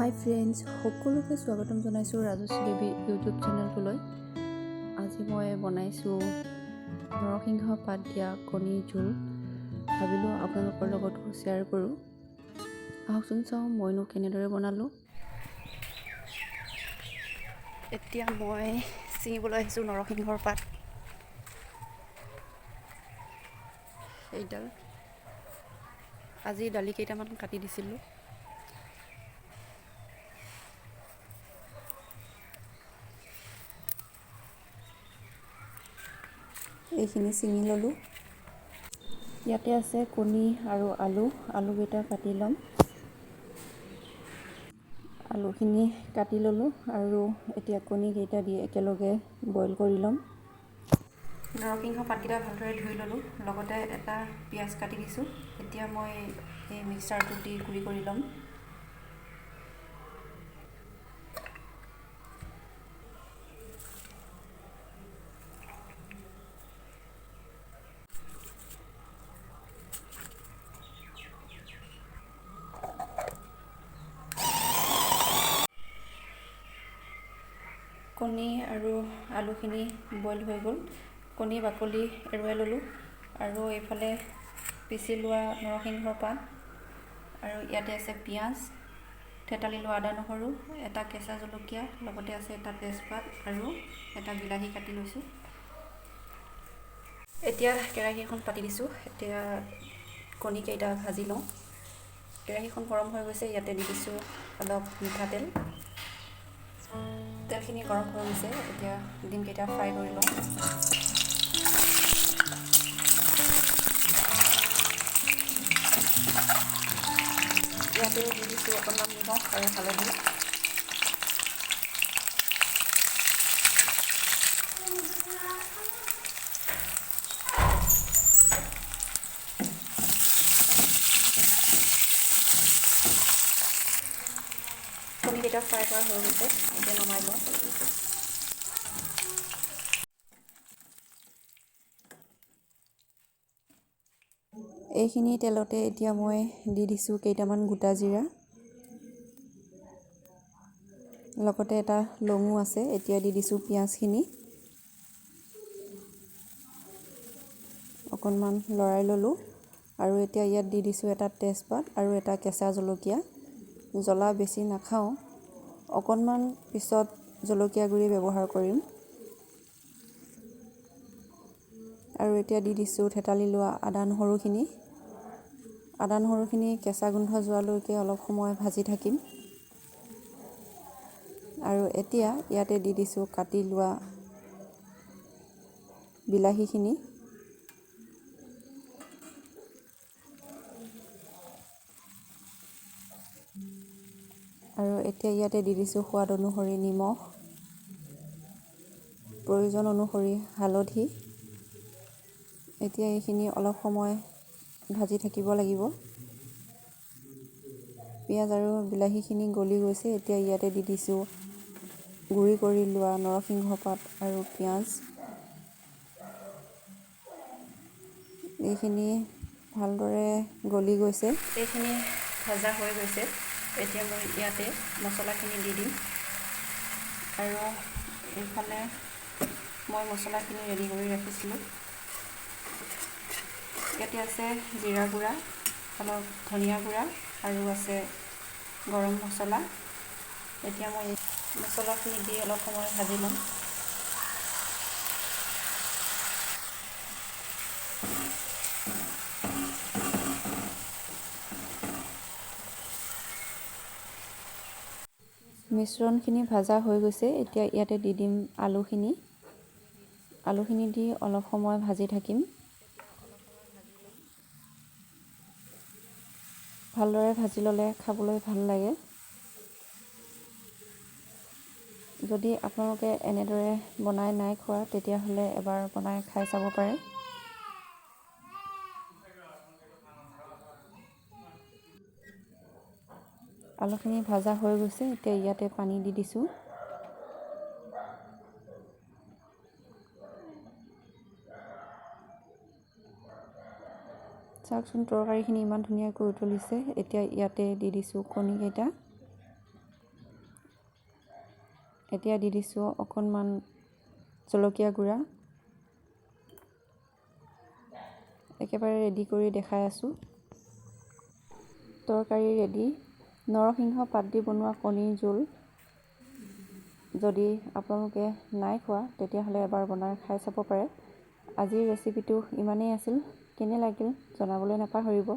হাই friends, সকলোকে স্বাগতম জনাইছোঁ ৰাজশ্ৰী দেৱী ইউটিউব চেনেলটোলৈ। আজি মই বনাইছোঁ নৰসিংহ পাত দিয়া কণীৰ জোল। ভাবিলোঁ আপোনালোকৰ লগতো শ্বেয়াৰ কৰোঁ। আহকচোন চাওঁ মইনো কেনেদৰে বনালোঁ। এতিয়া মই ছিঙিবলৈ আহিছোঁ নৰসিংহৰ পাত। এইডাল আজি দালি কেইটামান কাটি দিছিলোঁ। এইখিনি ছিঙি ল'লোঁ। ইয়াতে আছে কণী আৰু আলুকেইটা কাটি ল'ম। আলুখিনি কাটি ল'লোঁ আৰু এতিয়া কণীকেইটা দি একেলগে বইল কৰি ল'ম। নৰসিংহ পাতকেইটা ভালদৰে ধুই ল'লোঁ, লগতে এটা পিঁয়াজ কাটি দিছোঁ। এতিয়া মই এই মিক্সাৰটোত দি গুড়ি কৰি ল'ম। কণী আৰু আলুখিনি বইল হৈ গ'ল। কণী বাকলি এৰুৱাই ল'লোঁ আৰু এইফালে পিচি লোৱা নৰসিংহৰ পাত আৰু ইয়াতে আছে পিঁয়াজ, থেতালি লোৱা আদা নহৰু, এটা কেঁচা জলকীয়া, লগতে আছে এটা তেজপাত আৰু এটা বিলাহী কাটি লৈছোঁ। এতিয়া কেৰাহী এখন পাতি দিছোঁ। এতিয়া কণীকেইটা ভাজি লওঁ। কেৰাহীখন গৰম হৈ গৈছে, ইয়াতে দি দিছোঁ অলপ মিঠাতেল। তেলখিনি গৰম হৈ গৈছে, এতিয়া ডিমকেইটা ফ্ৰাই কৰি লওঁ। ইয়াতে দি দিছোঁ অকণমান নিমখ আৰু হালধি। কণীকেইটা ফ্ৰাই কৰা হৈ গৈছে, এতিয়া নমাই লওঁ। এইখিনি তেলতে এতিয়া মই দি দিছোঁ কেইটামান গোটা জিৰা, লগতে এটা লঙো আছে। এতিয়া দি দিছোঁ পিঁয়াজখিনি, অকণমান লৰাই ল'লোঁ আৰু এতিয়া ইয়াত দি দিছোঁ এটা তেজপাত আৰু এটা কেঁচা জলকীয়া। জ্বলা বেছি নাখাওঁ, অকণমান পিছত জলকীয়া গুড়ি ব্যৱহাৰ কৰিম। আৰু এতিয়া দি দিছোঁ থেতালি লোৱা আদা নহৰুখিনি কেঁচা গোন্ধ যোৱালৈকে অলপ সময় ভাজি থাকিম। আৰু এতিয়া ইয়াতে দি দিছোঁ কাটি লোৱা বিলাহীখিনি। আৰু এতিয়া ইয়াতে দি দিছোঁ সোৱাদ অনুসৰি নিমখ, প্ৰয়োজন অনুসৰি হালধি। এতিয়া এইখিনি অলপ সময় ভাজি থাকিব লাগিব। পিঁয়াজ আৰু বিলাহীখিনি গলি গৈছে, এতিয়া ইয়াতে দি দিছোঁ গুড়ি কৰি লোৱা নৰসিংহ পাত আৰু পিঁয়াজ। এইখিনি ভালদৰে গলি গৈছে, এইখিনি ভজা হৈ গৈছে। এতিয়া মই ইয়াতে মছলাখিনি দি দিম আৰু এইফালে মই মছলাখিনি ৰেডি কৰি ৰাখিছিলোঁ। ইয়াতে আছে জিৰা গুড়া, অলপ ধনিয়া গুড়া আৰু আছে গৰম মছলা। এতিয়া মই মছলাখিনি দি অলপ সময় ভাজি ল'ম। মিশ্ৰণখিনি ভাজা হৈ গৈছে, এতিয়া ইয়াতে দি দিম আলুখিনি দি অলপ সময় ভাজি থাকিম। ভালদৰে ভাজি ল'লে খাবলৈ ভাল লাগে। যদি আপোনালোকে এনেদৰে বনাই নাই খোৱা, তেতিয়াহ'লে এবাৰ বনাই খাই চাব পাৰে। আলুখিনি ভাজা হৈ গৈছে, এতিয়া ইয়াতে পানী দি দিছোঁ। চাওকচোন তৰকাৰীখিনি ইমান ধুনীয়াকৈ উতলিছে। এতিয়া ইয়াতে দি দিছোঁ কণীকেইটা। এতিয়া দি দিছোঁ অকণমান জলকীয়া গুড়া। একেবাৰে ৰেডি কৰি দেখাই আছোঁ। তৰকাৰী ৰেডি। নৰসিংহ পাত দি বনোৱা কণীৰ জোল। যদি আপোনালোকে নাই খোৱা তেতিয়াহ'লে এবাৰ বনাই খাই চাব পাৰে। আজিৰ ৰেচিপিটো ইমানেই আছিল। কেনে লাগিল জনাবলৈ নাপাহৰিব।